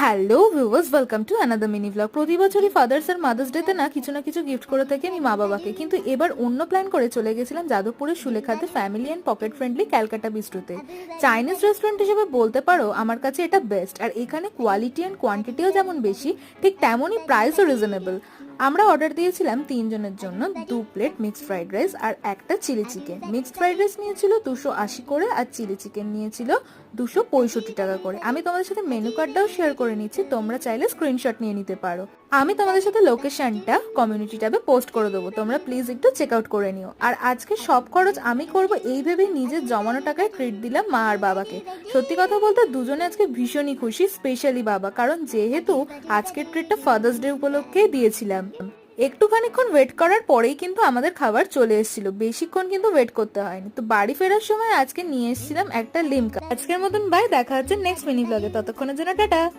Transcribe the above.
Hello viewers, welcome to another mini blog. প্রতি বছরই father's আর mother's ডেতে না কিছু গিফট করে থাকি আমি মা বাবাকে, কিন্তু এবার অন্য প্ল্যান করে চলে গেছিলাম যাদবপুরের সুলেখাতে family and pocket friendly Calcutta বিস্ট্রোতে। চাইনিজ রেস্টুরেন্ট হিসেবে বলতে পারো আমার কাছে এটা বেস্ট, আর এখানে কোয়ালিটি অ্যান্ড কোয়ান্টিটিও যেমন বেশি, ঠিক তেমনই প্রাইসও রিজনেবল। আমরা অর্ডার দিয়েছিলাম 3 জনের জন্য 2 প্লেট মিক্সড ফ্রাইড রাইস আর একটা chilli chicken. Mixed fried rice নিয়েছিল 280 করে, আর চিলি চিকেন নিয়েছিল 265 টাকা করে। আমি তোমাদের সাথে মেনু কার্ডটাও শেয়ার করে নিচ্ছি, তোমরা চাইলে স্ক্রিনশট নিয়ে নিতে পারো। আমি তোমাদের সাথে লোকেশনটা কমিউনিটি ট্যাবে পোস্ট করে দেবো, তোমরা প্লিজ একটু চেক আউট করে নিও। আর আজকে সব খরচ আমি করব এই ভেবে নিজের জমানো টাকায় ট্রিট দিলাম মা আর বাবাকে। সত্যি কথা বলতে দুজনে আজকে ভীষণই খুশি, স্পেশালি বাবা, কারণ যেহেতু আজকের ট্রিটটা ফাদার্স ডে উপলক্ষে দিয়েছিলাম। একটুখানিক্ষণ ওয়েট করার পরেই কিন্তু আমাদের খাবার চলে এসেছিল, বেশিক্ষণ কিন্তু ওয়েট করতে হয়নি। তো বাড়ি ফেরার সময় আজকে নিয়ে এসেছিলাম একটা লিমকা। আজকের মতন বাই, দেখা হচ্ছে নেক্সট মিনি ব্লগে, ততক্ষণের জন্য টাটা।